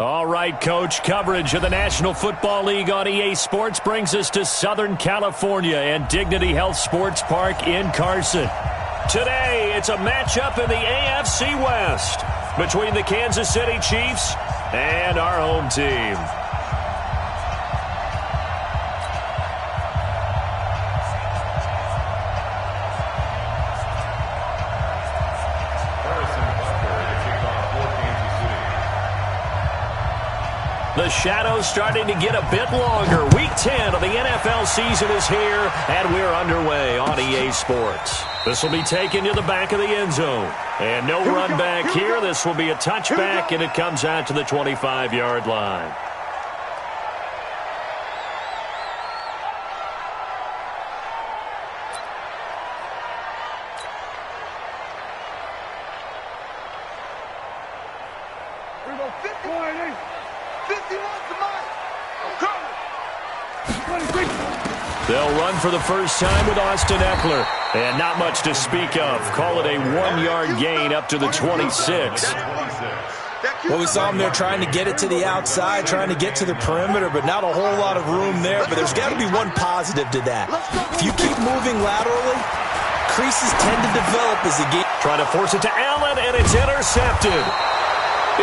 All right, Coach, coverage of the National Football League on EA Sports brings us to Southern California and Dignity Health Sports Park in Carson. Today, it's a matchup in the AFC West between the Kansas City Chiefs and our home team. The shadow's starting to get a bit longer. Week 10 of the NFL season is here, and we're underway on EA Sports. This will be taken to the back of the end zone. And no run back here. This will be a touchback, and it comes out to the 25-yard line. They'll run for the first time with Austin Eckler. And not much to speak of. Call it a 1-yard gain up to the 26. Well, we saw him there trying to get it to the outside, trying to get to the perimeter, but not a whole lot of room there. But there's got to be one positive to that. If you keep moving laterally, creases tend to develop as the game. Trying to force it to Allen, and it's intercepted.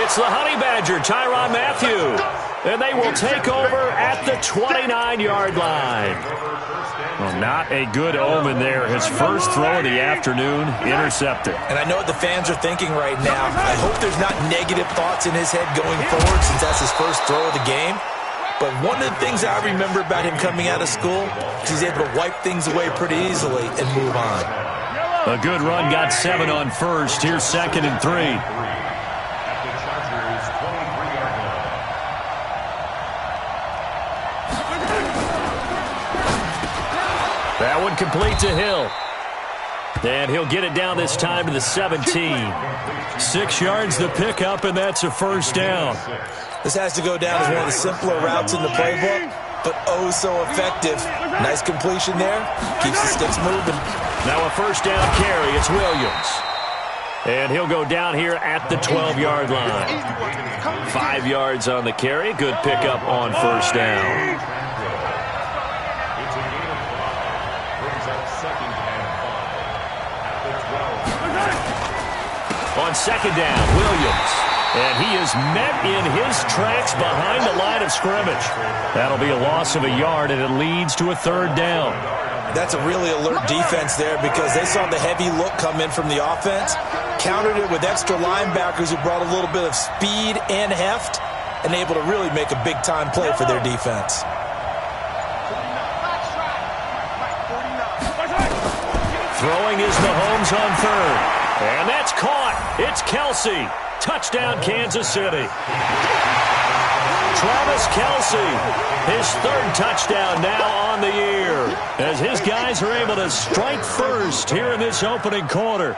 It's the Honey Badger, Tyrann Mathieu. And they will take over at the 29-yard line. Well, not a good omen there. His first throw of the afternoon, intercepted. And I know what the fans are thinking right now. I hope there's not negative thoughts in his head going forward since that's his first throw of the game. But one of the things I remember about him coming out of school is he's able to wipe things away pretty easily and move on. A good run, got 7 on first. Here's 2nd and 3. That one complete to Hill. And he'll get it down this time to the 17. 6 yards the pickup, and that's a first down. This has to go down as one of the simpler routes in the playbook, but oh so effective. Nice completion there. Keeps the sticks moving. Now a first down carry. It's Williams. And he'll go down here at the 12-yard line. 5 yards on the carry. Good pickup on first down. On second down, Williams. And he is met in his tracks behind the line of scrimmage. That'll be a loss of a yard, and it leads to a 3rd down. That's a really alert defense there because they saw the heavy look come in from the offense, countered it with extra linebackers who brought a little bit of speed and heft, and able to really make a big-time play for their defense. Throwing is Mahomes on 3rd. And that's caught. It's Kelsey. Touchdown, Kansas City. Travis Kelsey, his 3rd touchdown now on the year, as his guys are able to strike first here in this opening quarter.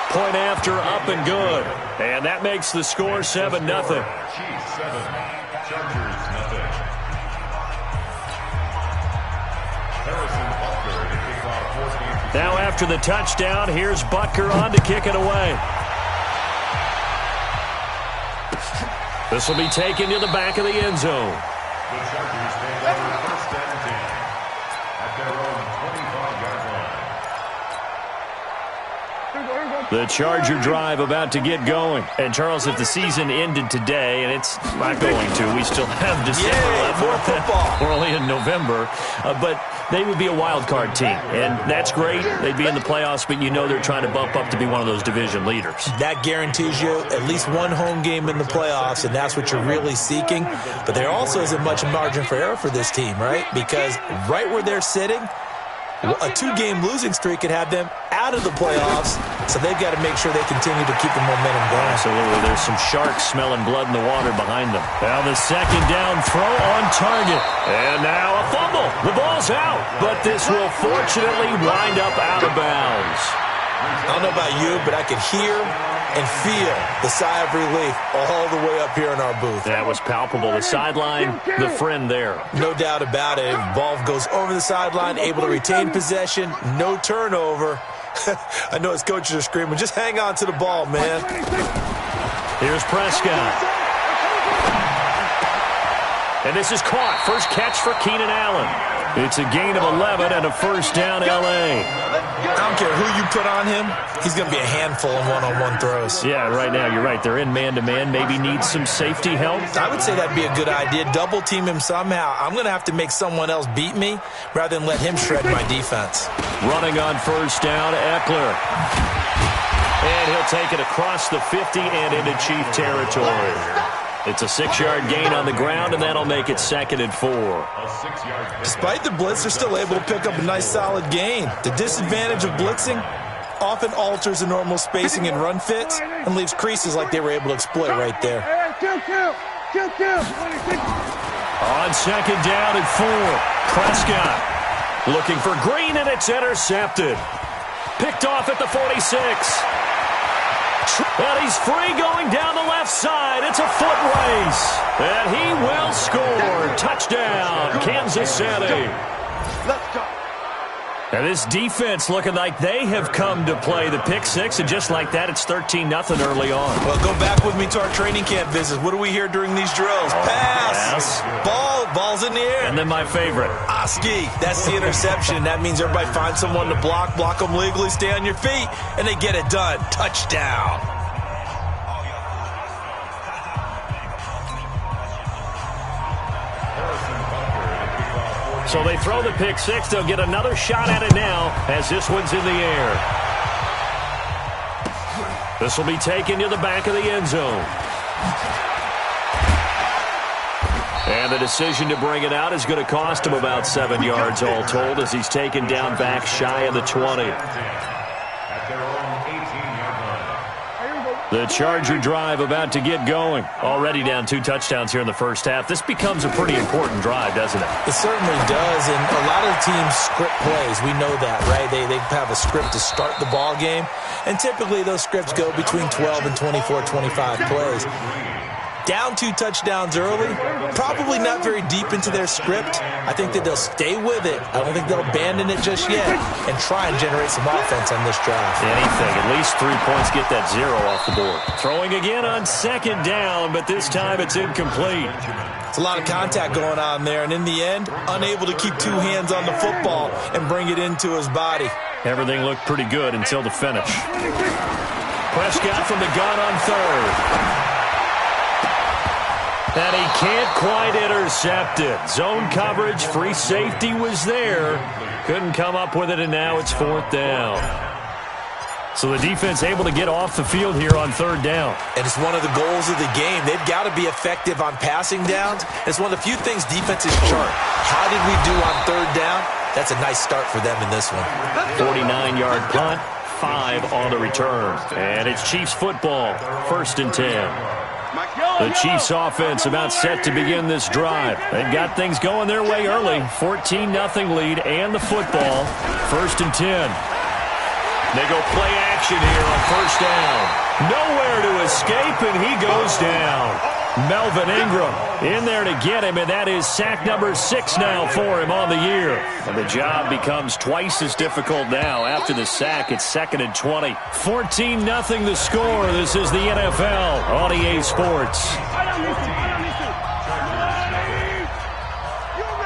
Point after, up and good. And that makes the score 7-0. Chiefs 7, Chargers nothing. Now after the touchdown, here's Butker on to kick it away. This will be taken to the back of the end zone. The Chargers take over 1st and 10 at their own 25-yard line. The Charger drive about to get going. And, Charles, if the season ended today, and it's not going to, we still have December left. More football. We're only in November. But they would be a wild card team, and that's great. They'd be in the playoffs, but you know they're trying to bump up to be one of those division leaders. That guarantees you at least one home game in the playoffs, and that's what you're really seeking. But there also isn't much margin for error for this team, right? Because right where they're sitting, a 2-game losing streak could have them out of the playoffs, so they've got to make sure they continue to keep the momentum going. Absolutely. There's some sharks smelling blood in the water behind them. Now the 2nd down throw on target. And now a fumble. The ball's out, but this will fortunately wind up out of bounds. I don't know about you, but I could hear and feel the sigh of relief all the way up here in our booth. That was palpable. The sideline, the friend there. No doubt about it. Ball goes over the sideline, able to retain possession, no turnover. I know his coaches are screaming, just hang on to the ball, man. Here's Prescott. And this is caught. First catch for Keenan Allen. It's a gain of 11 and a first down, L.A. I don't care who you put on him. He's going to be a handful in one-on-one throws. Yeah, right now, you're right. They're in man-to-man. Maybe needs some safety help. I would say that'd be a good idea. Double team him somehow. I'm going to have to make someone else beat me rather than let him shred my defense. Running on first down, Eckler. And he'll take it across the 50 and into Chief territory. It's a 6-yard gain on the ground, and that'll make it 2nd and 4. Despite the blitz, they're still able to pick up a nice solid gain. The disadvantage of blitzing often alters the normal spacing and run fits and leaves creases like they were able to exploit right there. On 2nd down and 4, Prescott looking for Green, and it's intercepted. Picked off at the 46. And he's free going down the left side. It's a foot race. And he will score. Touchdown, Kansas City. Let's go. And this defense looking like they have come to play the pick six, and just like that, it's 13-0 early on. Well, go back with me to our training camp visits. What do we hear during these drills? Pass. Ball's in the air. And then my favorite. Oski. That's the interception. That means everybody finds someone to block them legally, stay on your feet, and they get it done. Touchdown. So they throw the pick six. They'll get another shot at it now as this one's in the air. This will be taken to the back of the end zone. And the decision to bring it out is going to cost him about 7 yards all told as he's taken down back shy of the 20. The Charger drive about to get going. Already down 2 touchdowns here in the first half. This becomes a pretty important drive, doesn't it? It certainly does, and a lot of teams script plays. We know that, right? They have a script to start the ball game, and typically those scripts go between 12 and 24, 25 plays. Down 2 touchdowns early, probably not very deep into their script. I think that they'll stay with it. I don't think they'll abandon it just yet and try and generate some offense on this drive. Anything. At least 3 points, get that 0 off the board. Throwing again on 2nd down, but this time it's incomplete. It's a lot of contact going on there, and in the end, unable to keep 2 hands on the football and bring it into his body. Everything looked pretty good until the finish. Prescott from the gun on 3rd. And he can't quite intercept it. Zone coverage, free safety was there. Couldn't come up with it, and now it's 4th down. So the defense able to get off the field here on 3rd down. And it's one of the goals of the game. They've got to be effective on passing downs. It's one of the few things defenses chart. How did we do on 3rd down? That's a nice start for them in this one. 49-yard punt, 5 on the return. And it's Chiefs football, 1st and 10. The Chiefs offense about set to begin this drive. They've got things going their way early. 14-0 lead and the football. 1st and 10. They go play action here on 1st down. Nowhere to escape, and he goes down. Melvin Ingram in there to get him, and that is sack number 6 now for him on the year. And the job becomes twice as difficult now. After the sack, it's 2nd and 20. 14-0 the score. This is the NFL on EA Sports.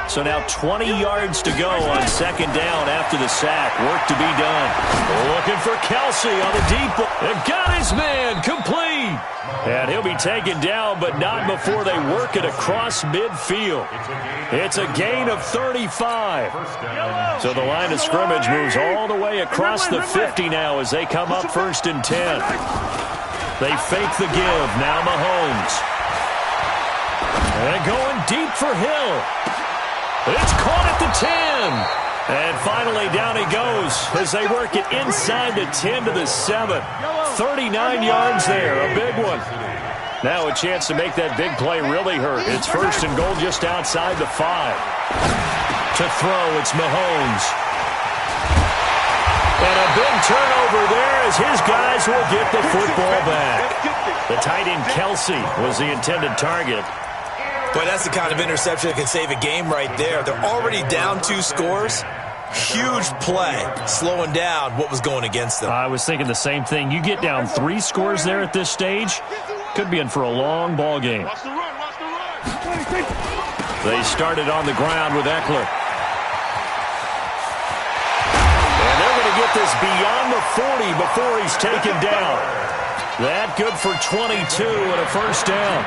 So now 20 yards to go on 2nd down after the sack. Work to be done. Looking for Kelsey on the deep ball. They got his man complete. And he'll be taken down, but not before they work it across midfield. It's a gain of 35. So the line of scrimmage moves all the way across the 50 now as they come up 1st and 10. They fake the give. Now Mahomes. And going deep for Hill. It's caught at the 10. And finally down he goes as they work it inside the 10 to the 7. 39 yards there, a big one. Now a chance to make that big play really hurt. It's 1st and goal just outside the 5. To throw, it's Mahomes. And a big turnover there as his guys will get the football back. The tight end Kelsey was the intended target. Boy, that's the kind of interception that can save a game right there. They're already down 2 scores. Huge play, slowing down what was going against them. I was thinking the same thing. You get down 3 scores there at this stage, could be in for a long ball game. They started on the ground with Eckler. And they're going to get this beyond the 40 before he's taken down. That good for 22 and a first down.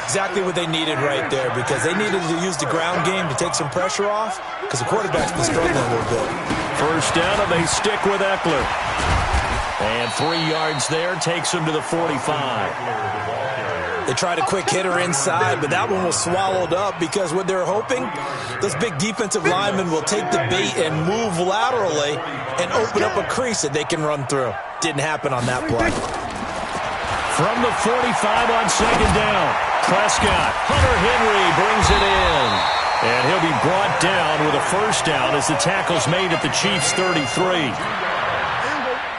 Exactly what they needed right there, because they needed to use the ground game to take some pressure off, because the quarterback's been struggling a little bit. First down, and they stick with Eckler. And 3 yards there takes him to the 45. They tried a quick hitter inside, but that one was swallowed up, because what they're hoping, those big defensive linemen will take the bait and move laterally and open up a crease that they can run through. Didn't happen on that play. From the 45 on second down, Prescott. Hunter Henry brings it in. And he'll be brought down with a first down as the tackle's made at the Chiefs' 33.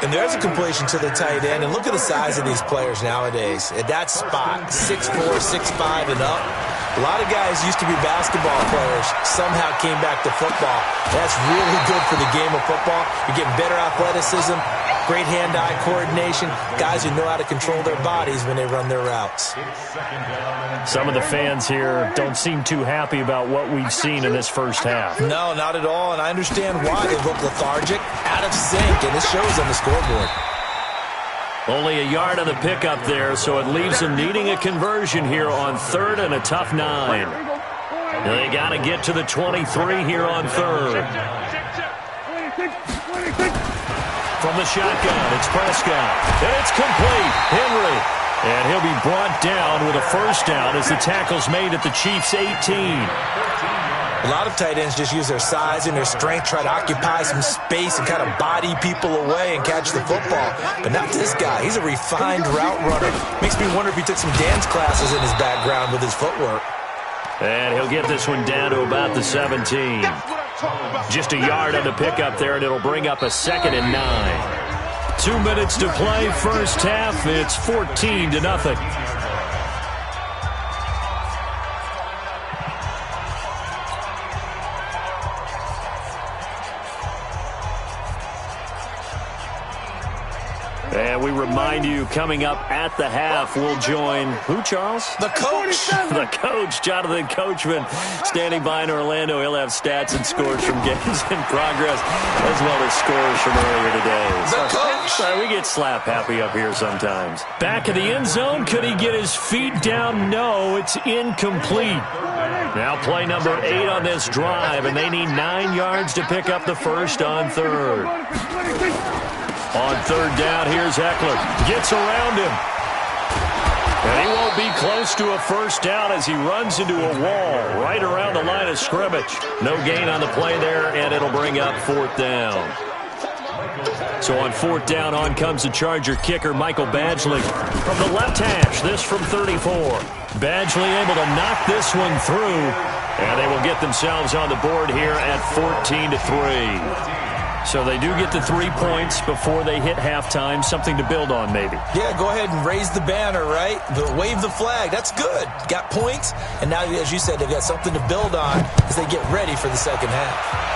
And there's a completion to the tight end. And look at the size of these players nowadays. At that spot, 6'4", 6'5", and up. A lot of guys used to be basketball players, somehow came back to football. That's really good for the game of football. You're getting better athleticism, great hand-eye coordination, guys who know how to control their bodies when they run their routes. Some of the fans here don't seem too happy about what we've seen in this first half. No, not at all, and I understand why. They look lethargic, out of sync, and it shows on the scoreboard. Only a yard on the pickup there, so it leaves them needing a conversion here on third and a tough 9. They got to get to the 23 here on third. From the shotgun, it's Prescott. And it's complete. Henry. And he'll be brought down with a first down as the tackle's made at the Chiefs' 18. A lot of tight ends just use their size and their strength, try to occupy some space and kind of body people away and catch the football. But not this guy. He's a refined route runner. Makes me wonder if he took some dance classes in his background with his footwork. And he'll get this one down to about the 17. Just a yard on the pickup there, and it'll bring up a 2nd and 9. 2 minutes to play, first half. It's 14-0. And we remind you, coming up at the half, we'll join who, Charles? The coach. The coach, Jonathan Coachman, standing by in Orlando. He'll have stats and scores from games in progress, as well as scores from earlier today. The coach. Sorry, we get slap happy up here sometimes. Back of the end zone. Could he get his feet down? No, it's incomplete. Now play number 8 on this drive, and they need 9 yards to pick up the first on third. On third down, here's Eckler. Gets around him. And he won't be close to a first down as he runs into a wall right around the line of scrimmage. No gain on the play there, and it'll bring up fourth down. So on fourth down, on comes the Charger kicker, Michael Badgley. From the left hash, this from 34. Badgley able to knock this one through, and they will get themselves on the board here at 14-3. So they do get the 3 points before they hit halftime, something to build on maybe. Yeah, go ahead and raise the banner, right? Wave the flag. That's good. Got points, and now, as you said, they've got something to build on as they get ready for the second half.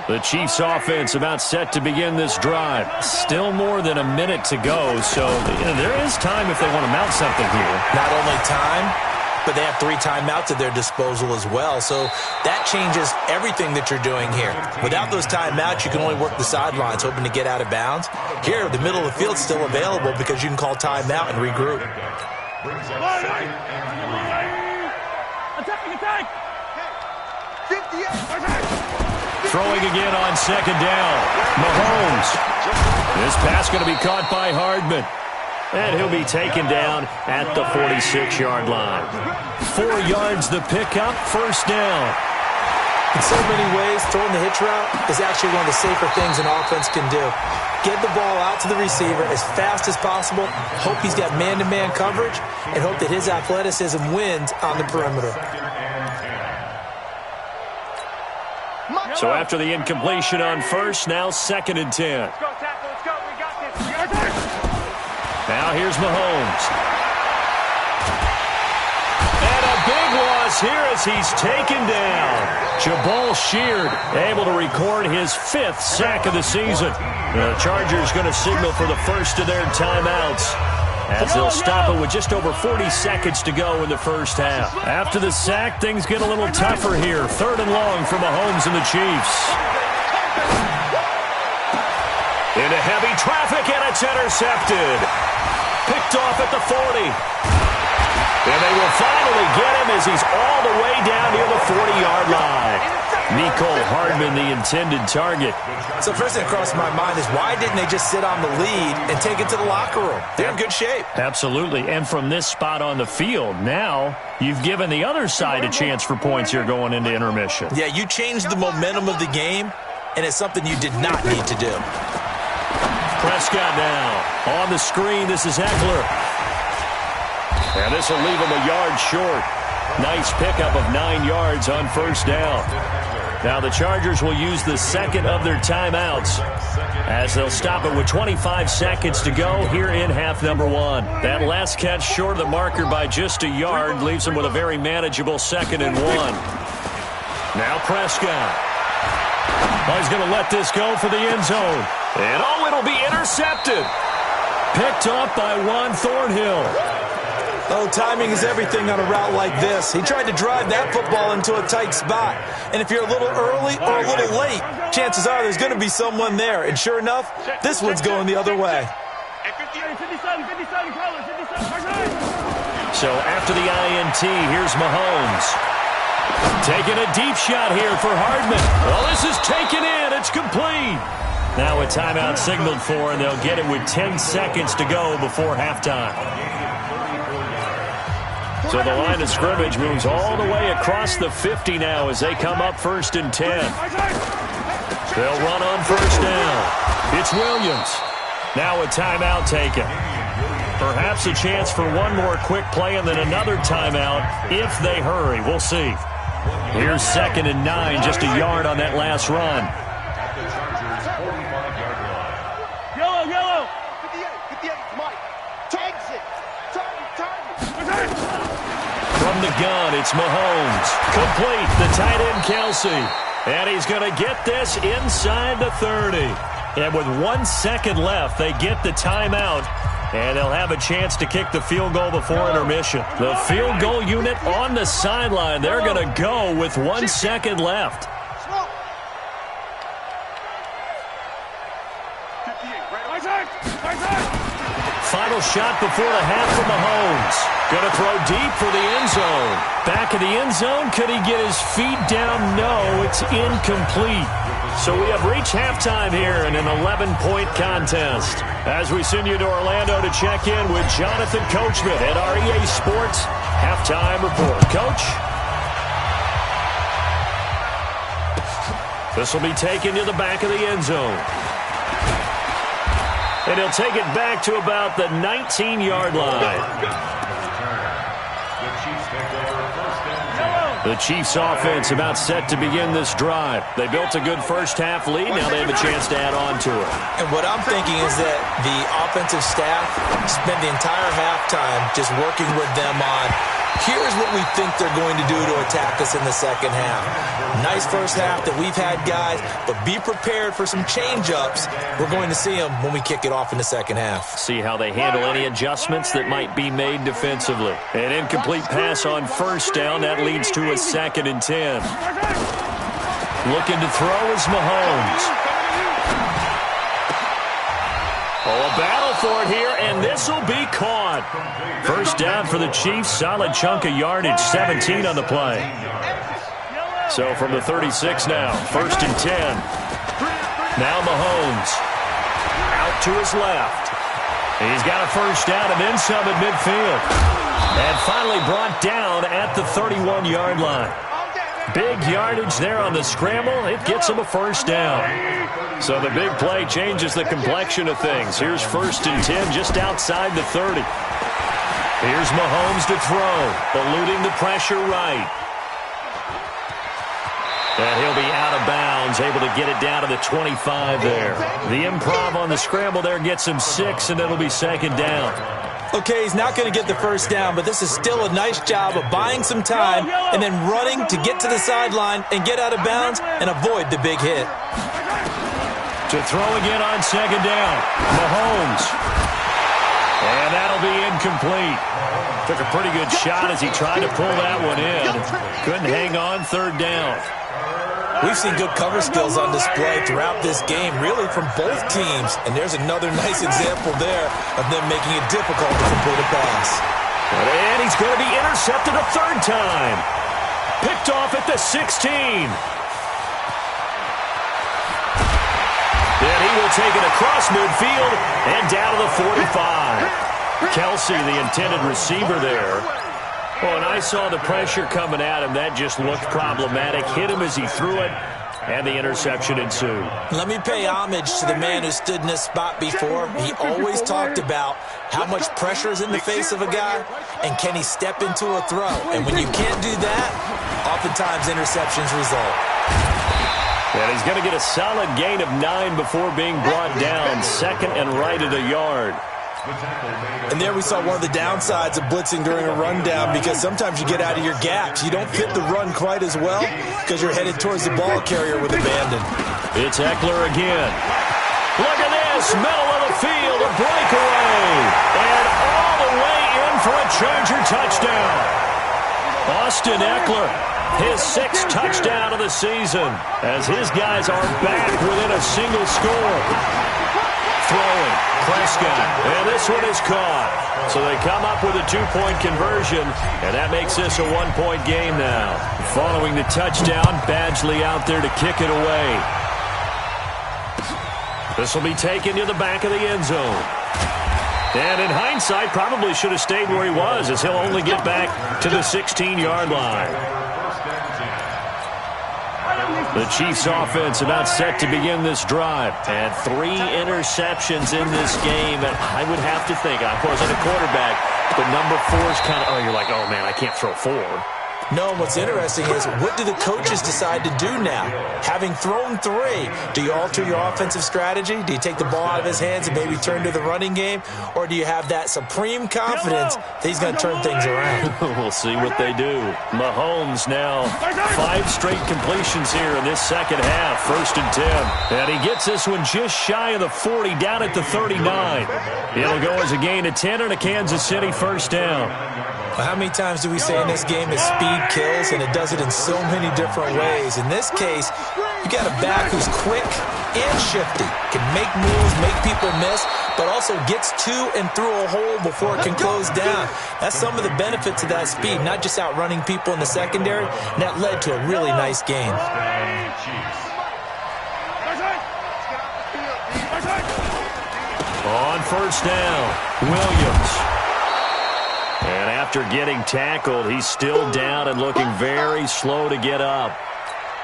The Chiefs offense about set to begin this drive. Still more than a minute to go, so there is time if they want to mount something here. Not only time, but they have 3 timeouts at their disposal as well, so that changes everything that you're doing here. Without those timeouts, you can only work the sidelines, hoping to get out of bounds. Here, the middle of the field's still available because you can call timeout and regroup. Throwing again on second down. Mahomes. This pass going to be caught by Hardman. And he'll be taken down at the 46-yard line. 4 yards the pickup, first down. In so many ways, throwing the hitch route is actually one of the safer things an offense can do. Get the ball out to the receiver as fast as possible, hope he's got man-to-man coverage, and hope that his athleticism wins on the perimeter. So after the incompletion on first, now 2nd and 10. here's Mahomes. And a big loss here as he's taken down. Jabal Sheard able to record his 5th sack of the season. The Chargers going to signal for the first of their timeouts, as they'll stop it with just over 40 seconds to go in the first half. After the sack, things get a little tougher here. 3rd and long for Mahomes and the Chiefs. Into heavy traffic, and it's intercepted. Picked off at the 40. And they will finally get him as he's all the way down near the 40-yard line. Mecole Hardman, the intended target. So first thing that crossed my mind is, why didn't they just sit on the lead and take it to the locker room? They're in good shape. Absolutely. And from this spot on the field, now you've given the other side a chance for points here going into intermission. Yeah, you changed the momentum of the game, and it's something you did not need to do. Prescott now on the screen. This is Eckler. And this will leave him a yard short. Nice pickup of 9 yards on first down. Now the Chargers will use the second of their timeouts, as they'll stop it with 25 seconds to go here in half number 1. That last catch short of the marker by just a yard leaves them with a very manageable 2nd and 1. Now Prescott. Oh, he's going to let this go for the end zone. And oh, it'll be intercepted. Picked off by Juan Thornhill. Oh, timing is everything on a route like this. He tried to drive that football into a tight spot. And if you're a little early or a little late, chances are there's going to be someone there. And sure enough, this one's going the other way. So after the INT, here's Mahomes. Taking a deep shot here for Hardman. Well, this is taken in. It's complete. Now a timeout signaled for, and they'll get it with 10 seconds to go before halftime. So the line of scrimmage moves all the way across the 50 now as they come up 1st and 10. They'll run on first down. It's Williams. Now a timeout taken. Perhaps a chance for one more quick play and then another timeout if they hurry. We'll see. Here's 2nd and 9, just a yard on that last run. Yellow. 58, Mike. Tags it. Target. From the gun, it's Mahomes. Complete, the tight end, Kelsey. And he's going to get this inside the 30. And with 1 second left, they get the timeout. And they'll have a chance to kick the field goal before intermission. The field goal unit on the sideline. They're going to go with 1 second left. Final shot before the half for Mahomes. Going to throw deep for the end zone. Back of the end zone. Could he get his feet down? No, it's incomplete. So we have reached halftime here in an 11-point contest. As we send you to Orlando to check in with Jonathan Coachman at our EA Sports Halftime Report. Coach? This will be taken to the back of the end zone. And he'll take it back to about the 19-yard line. The Chiefs offense about set to begin this drive. They built a good first half lead. Now they have a chance to add on to it. And what I'm thinking is that the offensive staff spent the entire halftime just working with them on, here's what we think they're going to do to attack us in the second half. Nice first half that we've had, guys, but be prepared for some change-ups. We're going to see them when we kick it off in the second half. See how they handle any adjustments that might be made defensively. An incomplete pass on first down. That leads to a 2nd and 10. Looking to throw is Mahomes. Oh, a battle for it here, and this will be caught. First down for the Chiefs. Solid chunk of yardage, 17 on the play. So from the 36 now, 1st and 10. Now Mahomes out to his left. He's got a first down and then some at midfield. And finally brought down at the 31-yard line. Big yardage there on the scramble. It gets him a first down. So the big play changes the complexion of things. Here's 1st and 10 just outside the 30. Here's Mahomes to throw, eluding the pressure right. And he'll be out of bounds, able to get it down to the 25 there. The improv on the scramble there gets him 6, and it'll be second down. Okay, he's not going to get the first down, but this is still a nice job of buying some time and then running to get to the sideline and get out of bounds and avoid the big hit. To throw again on second down, Mahomes. And that'll be incomplete. Took a pretty good shot as he tried to pull that one in. Couldn't hang on third down. We've seen good cover skills on display throughout this game, really from both teams. And there's another nice example there of them making it difficult to complete a pass. And he's going to be intercepted a third time. Picked off at the 16. Then he will take it across midfield and down to the 45. Kelsey, the intended receiver there. Oh, and I saw the pressure coming at him. That just looked problematic. Hit him as he threw it, and the interception ensued. Let me pay homage to the man who stood in this spot before. He always talked about how much pressure is in the face of a guy, and can he step into a throw. And when you can't do that, oftentimes interceptions result. And he's going to get a solid gain of 9 before being brought down. Second and right at a yard. And there we saw one of the downsides of blitzing during a rundown, because sometimes you get out of your gaps. You don't fit the run quite as well because you're headed towards the ball carrier with abandon. It's Eckler again. Look at this. Middle of the field. A breakaway. And all the way in for a Charger touchdown. Austin Eckler, his 6th touchdown of the season, as his guys are back within a single score. Throwing, Prescott, and this one is caught. So they come up with a 2-point conversion, and that makes this a 1-point game now. Following the touchdown, Badgley out there to kick it away. This will be taken to the back of the end zone. And in hindsight, probably should have stayed where he was, as he'll only get back to the 16-yard line. The Chiefs offense about set to begin this drive. And 3 interceptions in this game. And I would have to think, I wasn't a quarterback, but number 4 is kind of, you're like, oh, man, I can't throw 4. No, what's interesting is, what do the coaches decide to do now? Having thrown 3, do you alter your offensive strategy? Do you take the ball out of his hands and maybe turn to the running game? Or do you have that supreme confidence that he's going to turn things around? We'll see what they do. Mahomes now 5 straight completions here in this second half. 1st and 10. And he gets this one just shy of the 40, down at the 39. It'll go as a gain of 10 and a Kansas City first down. Well, how many times do we say in this game that speed kills, and it does it in so many different ways? In this case, you got a back who's quick and shifty, can make moves, make people miss, but also gets to and through a hole before it can close down. That's some of the benefits of that speed, not just outrunning people in the secondary, and that led to a really nice game. On first down, Williams. And after getting tackled, he's still down and looking very slow to get up.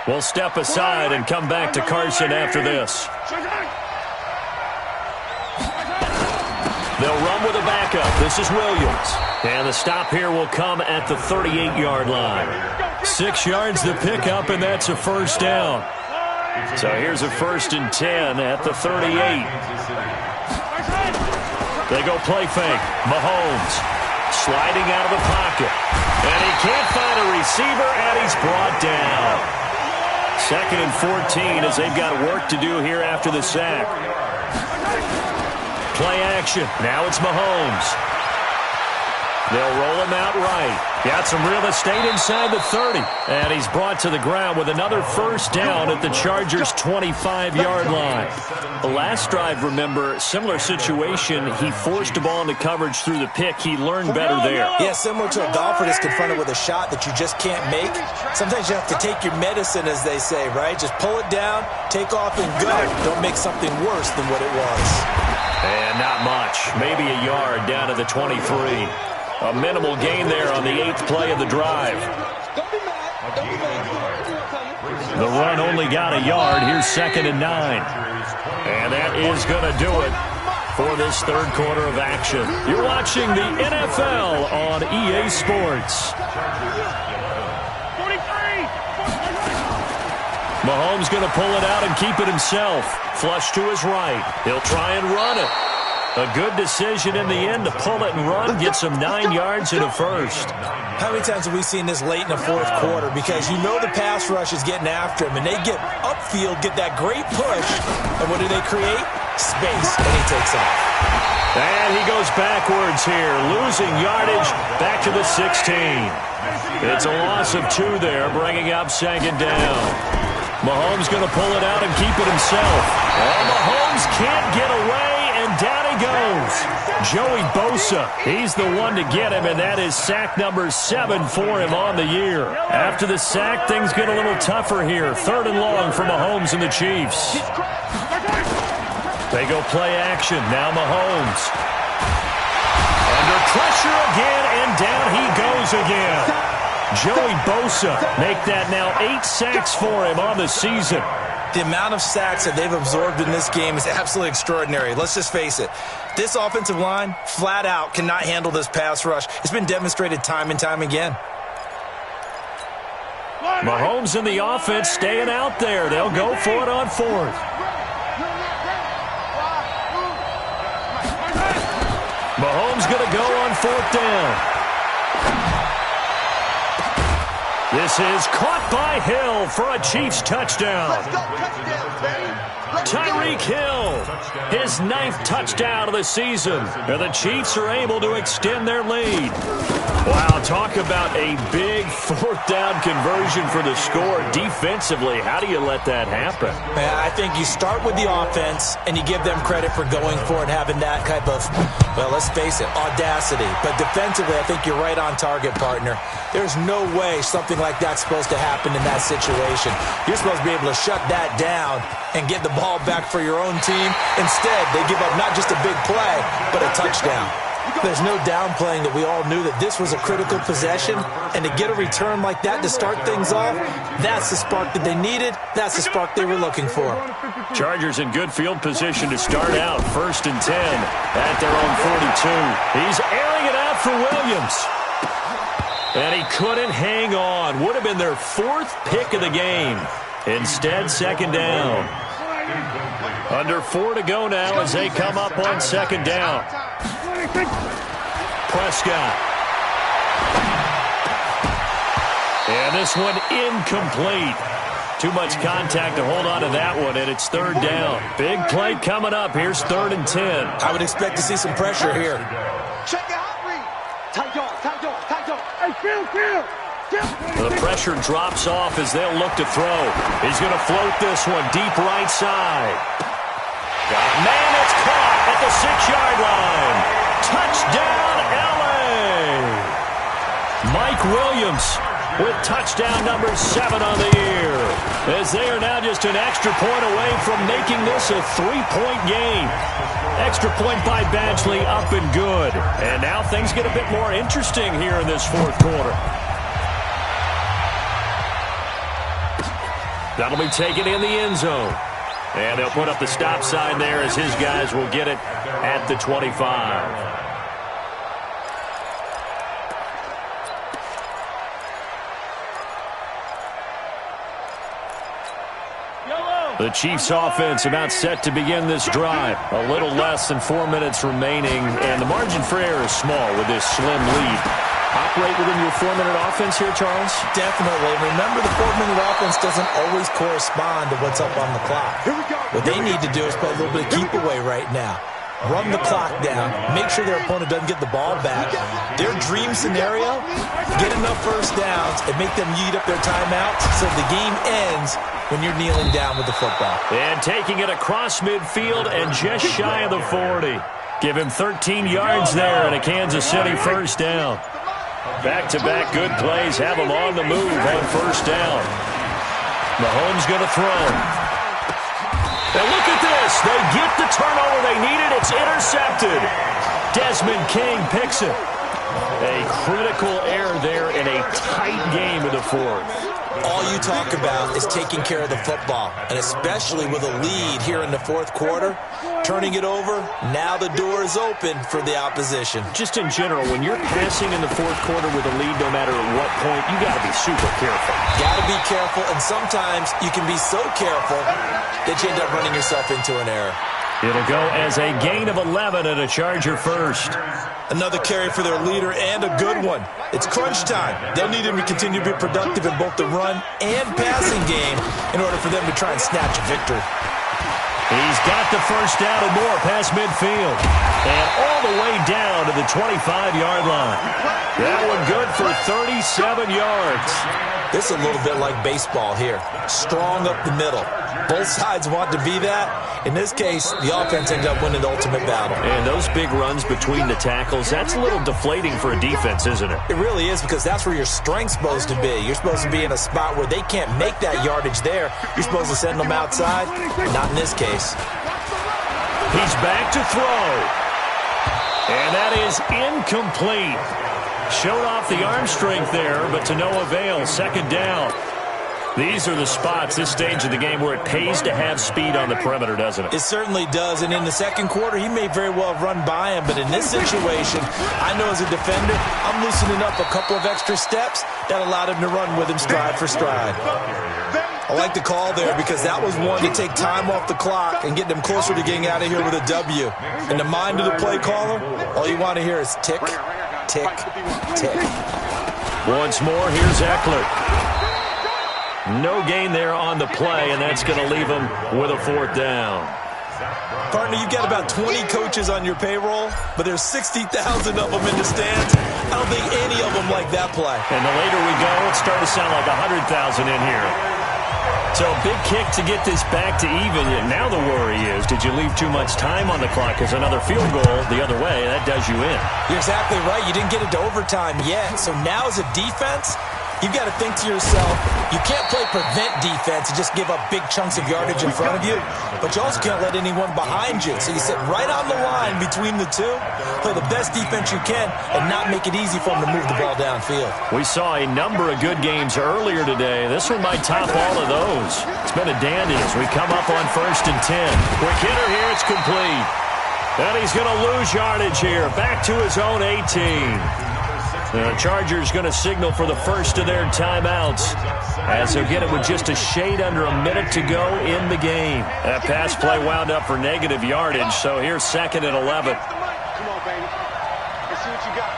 We'll step aside and come back to Carson after this. They'll run with a backup. This is Williams. And the stop here will come at the 38-yard line. 6 yards to pick up, and that's a first down. So here's a 1st and 10 at the 38. They go play fake. Mahomes sliding out of the pocket. And he can't find a receiver, and he's brought down. 2nd and 14 as they've got work to do here after the sack. Play action. Now it's Mahomes. They'll roll him out right. Got some real estate inside the 30. And he's brought to the ground with another first down at the Chargers' 25-yard line. The last drive, remember, similar situation. He forced the ball into coverage through the pick. He learned better there. Yeah, similar to a golfer that's confronted with a shot that you just can't make. Sometimes you have to take your medicine, as they say, right? Just pull it down, take off, and go. Don't make something worse than what it was. And not much. Maybe a yard down to the 23. A minimal gain there on the 8th play of the drive. The run only got a yard. Here's 2nd and 9. And that is going to do it for this 3rd quarter of action. You're watching the NFL on EA Sports. Mahomes going to pull it out and keep it himself. Flush to his right. He'll try and run it. A good decision in the end to pull it and run. Gets him 9 yards and a first. How many times have we seen this late in the fourth quarter? Because you know the pass rush is getting after him, and they get upfield, get that great push, and what do they create? Space, and he takes off. And he goes backwards here, losing yardage back to the 16. It's a loss of 2 there, bringing up second down. Mahomes going to pull it out and keep it himself. Oh, Mahomes can't get away, and down he goes. Joey Bosa, he's the one to get him, and that is sack number 7 for him on the year. After the sack, things get a little tougher here. 3rd and long for Mahomes and the Chiefs. They go play action. Now Mahomes. Under pressure again, and down he goes again. Joey Bosa make that now 8 sacks for him on the season. The amount of sacks that they've absorbed in this game is absolutely extraordinary. Let's just face it. This offensive line, flat out, cannot handle this pass rush. It's been demonstrated time and time again. Mahomes and the offense staying out there. They'll go for it on 4th. Mahomes going to go on 4th down. This is caught by Hill for a Chiefs touchdown. Let's go, touchdown, baby. Tyreek Hill, his 9th touchdown of the season. And the Chiefs are able to extend their lead. Wow, talk about a big 4th down conversion for the score. Defensively, how do you let that happen? Man, I think you start with the offense, and you give them credit for going for it, having that type of, well, let's face it, audacity. But defensively, I think you're right on target, partner. There's no way something like that's supposed to happen in that situation. You're supposed to be able to shut that down and get the ball back for your own team. Instead, they give up not just a big play, but a touchdown. There's no downplaying that we all knew that this was a critical possession, and to get a return like that to start things off, that's the spark that they needed. That's the spark they were looking for. Chargers in good field position to start out. 1st and 10 at their own 42. He's airing it out for Williams. And he couldn't hang on. Would have been their 4th pick of the game. Instead, 2nd down. Under 4 to go now as they come up on 2nd down. Prescott. And this one incomplete. Too much contact to hold on to that one, and it's 3rd down. Big play coming up. Here's 3rd and 10. I would expect to see some pressure here. Check it out, Reed. Tight dog, tight dog, tight dog. Hey, Phil. The pressure drops off as they'll look to throw. He's going to float this one deep right side. Man, it's caught at the 6-yard line. Touchdown, L.A. Mike Williams with touchdown number 7 on the year. As they are now just an extra point away from making this a 3-point game. Extra point by Badgley, up and good. And now things get a bit more interesting here in this 4th quarter. That'll be taken in the end zone. And they'll put up the stop sign there as his guys will get it at the 25. The Chiefs offense about set to begin this drive. A little less than 4 minutes remaining, and the margin for error is small with this slim lead. Operate within your 4-minute offense here, Charles? Definitely. Remember, the 4-minute offense doesn't always correspond to what's up on the clock. What they need to do is play a little bit of keep away right now. Run the clock down. Make sure their opponent doesn't get the ball back. Their dream scenario, get enough first downs and make them eat up their timeouts so the game ends when you're kneeling down with the football. And taking it across midfield and just shy of the 40. Give him 13 yards there and a Kansas City first down. Back-to-back good plays have them on the move on first down. Mahomes going to throw. And look at this. They get the turnover they needed. It's intercepted. Desmond King picks it. A critical error there in a tight game in the 4th. All you talk about is taking care of the football, and especially with a lead here in the fourth quarter, turning it over, now the door is open for the opposition. Just in general, when you're passing in the fourth quarter with a lead, no matter at what point, you got to be super careful. Got to be careful, and sometimes you can be so careful that you end up running yourself into an error. It'll go as a gain of 11 and a Charger first. Another carry for their leader and a good one. It's crunch time. They'll need him to continue to be productive in both the run and passing game in order for them to try and snatch a victory. He's got the first down and more past midfield. And all the way down to the 25-yard line. That one good for 37 yards. This is a little bit like baseball here. Strong up the middle. Both sides want to be that. In this case, the offense ended up winning the ultimate battle. And those big runs between the tackles, that's a little deflating for a defense, isn't it? It really is, because that's where your strength's supposed to be. You're supposed to be in a spot where they can't make that yardage there. You're supposed to send them outside. Not in this case. He's back to throw. And that is incomplete. Showed off the arm strength there, but to no avail. Second down. These are the spots, this stage of the game, where it pays to have speed on the perimeter, doesn't it? It certainly does, and in the second quarter, he may very well have run by him, but in this situation, I know as a defender, I'm loosening up a couple of extra steps that allowed him to run with him stride for stride. I like the call there because that was one to take time off the clock and get them closer to getting out of here with a W. In the mind of the play caller, all you want to hear is tick, tick, tick. Once more, here's Eckler. No gain there on the play, and that's going to leave him with a fourth down. Partner, you've got about 20 coaches on your payroll, but there's 60,000 of them in the stands. I don't think any of them like that play. And the later we go, it's starting to sound like 100,000 in here. So big kick to get this back to even. Now the worry is, did you leave too much time on the clock? Because another field goal the other way, that does you in. You're exactly right. You didn't get it to overtime yet. So now as a defense, you've got to think to yourself, you can't play prevent defense and just give up big chunks of yardage in front of you, but you also can't let anyone behind you. So you sit right on the line between the two, play the best defense you can, and not make it easy for them to move the ball downfield. We saw a number of good games earlier today. This one might top all of those. It's been a dandy as we come up on 1st and 10. Quick hitter here, it's complete. And he's going to lose yardage here, back to his own 18. The Chargers going to signal for the first of their timeouts as they'll get it with just a shade under a minute to go in the game. That pass play wound up for negative yardage, so here's 2nd and 11. Come on, baby. Let's see what you got.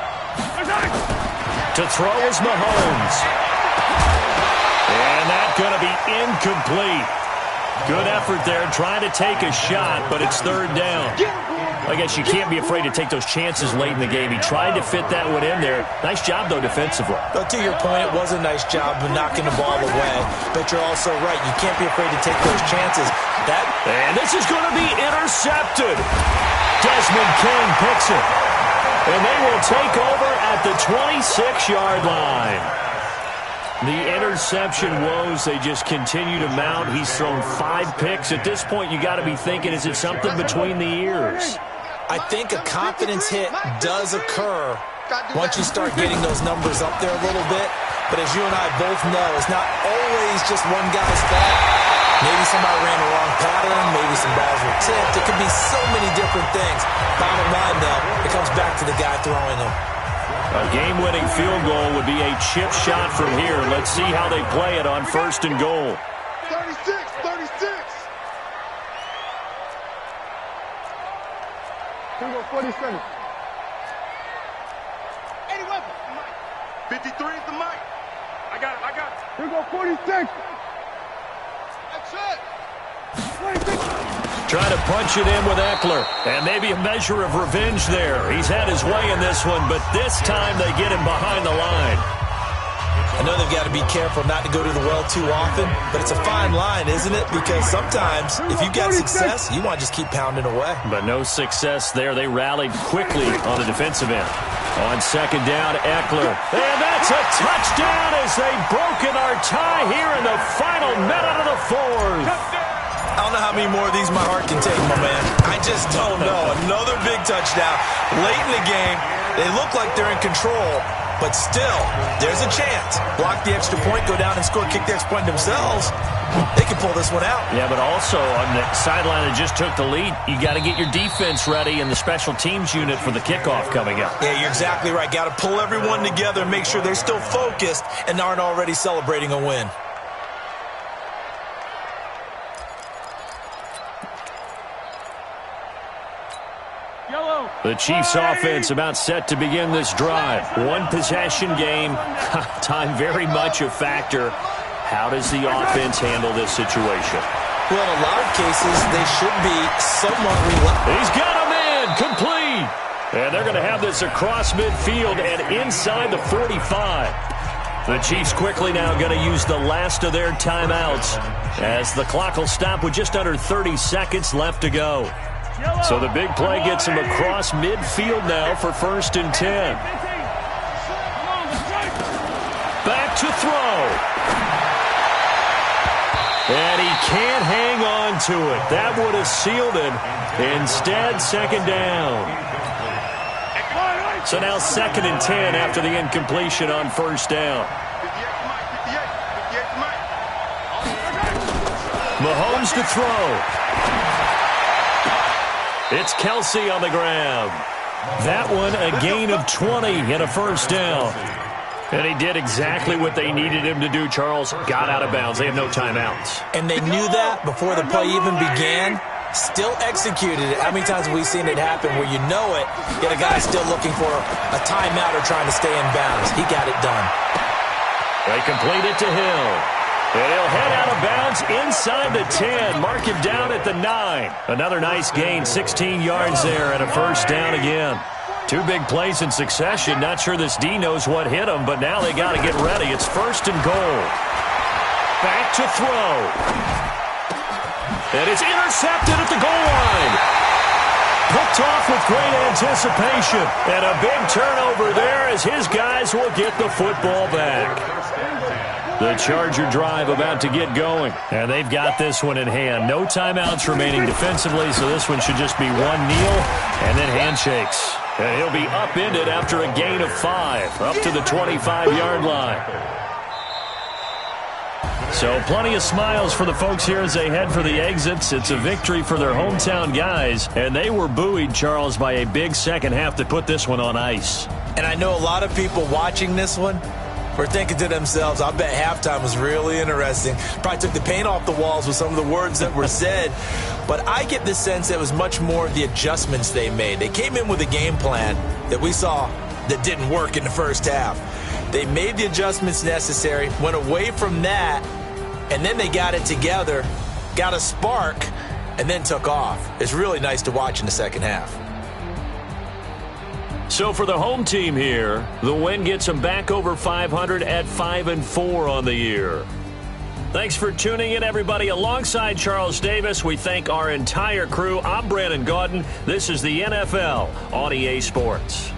To throw is Mahomes. And that's going to be incomplete. Good effort there, trying to take a shot, but it's 3rd down. I guess you can't be afraid to take those chances late in the game. He tried to fit that one in there. Nice job, though, defensively. But to your point, it was a nice job of knocking the ball away. But you're also right. You can't be afraid to take those chances. And this is going to be intercepted. Desmond King picks it. And they will take over at the 26-yard line. The interception woes, they just continue to mount. He's thrown 5 picks. At this point, you got to be thinking, is it something between the ears? I think a confidence hit does occur once you start getting those numbers up there a little bit. But as you and I both know, it's not always just one guy's fault. Maybe somebody ran the wrong pattern. Maybe some balls were tipped. It could be so many different things. Bottom line, though, it comes back to the guy throwing them. A game-winning field goal would be a chip shot from here. Let's see how they play it on 1st and goal. 36, 36. Here we go, 47. 81. 53 is the mic. I got it. Here we go, 46. That's it. 26. Trying to punch it in with Eckler. And maybe a measure of revenge there. He's had his way in this one, but this time they get him behind the line. I know they've got to be careful not to go to the well too often, but it's a fine line, isn't it? Because sometimes, if you've got success, you want to just keep pounding away. But no success there. They rallied quickly on the defensive end. On 2nd down, Eckler. And that's a touchdown as they've broken our tie here in the final minute of the 4th. I don't know how many more of these my heart can take, my man. I just don't know. Another big touchdown. Late in the game, they look like they're in control, but still, there's a chance. Block the extra point, go down and score, kick the extra point themselves. They can pull this one out. Yeah, but also on the sideline that just took the lead, you got to get your defense ready and the special teams unit for the kickoff coming up. Yeah, you're exactly right. Got to pull everyone together and make sure they're still focused and aren't already celebrating a win. The Chiefs offense about set to begin this drive. One possession game. Time very much a factor. How does the offense handle this situation? Well, in a lot of cases, they should be somewhat relaxed. He's got him in. Complete. And they're going to have this across midfield and inside the 45. The Chiefs quickly now going to use the last of their timeouts as the clock will stop with just under 30 seconds left to go. So the big play gets him across midfield now for 1st and 10. Back to throw. And he can't hang on to it. That would have sealed it. Instead, 2nd down. So now 2nd and 10 after the incompletion on 1st down. Mahomes to throw. It's Kelsey on the grab. That one a gain of 20 and a 1st down. And he did exactly what they needed him to do, Charles. Got out of bounds. They have no timeouts. And they knew that before the play even began. Still executed it. How many times have we seen it happen where you know it, yet a guy's still looking for a timeout or trying to stay in bounds? He got it done. They complete it to Hill. And he'll head out of bounds inside the 10. Mark him down at the 9. Another nice gain, 16 yards there and a 1st down again. 2 big plays in succession. Not sure this D knows what hit him, but now they got to get ready. It's 1st and goal. Back to throw. And it's intercepted at the goal line. Picked off with great anticipation. And a big turnover there as his guys will get the football back. The Charger drive about to get going. And they've got this one in hand. No timeouts remaining defensively, so this one should just be one kneel and then handshakes. And he'll be upended after a gain of 5, up to the 25-yard line. So plenty of smiles for the folks here as they head for the exits. It's a victory for their hometown guys, and they were buoyed, Charles, by a big second half to put this one on ice. And I know a lot of people watching this one were thinking to themselves, I bet halftime was really interesting. Probably took the paint off the walls with some of the words that were said. But I get the sense it was much more the adjustments they made. They came in with a game plan that we saw that didn't work in the first half. They made the adjustments necessary, went away from that, and then they got it together, got a spark, and then took off. It's really nice to watch in the second half. So for the home team here, the win gets them back over 500 at 5-4 on the year. Thanks for tuning in, everybody. Alongside Charles Davis, we thank our entire crew. I'm Brandon Gaudin. This is the NFL on EA Sports.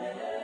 Madden.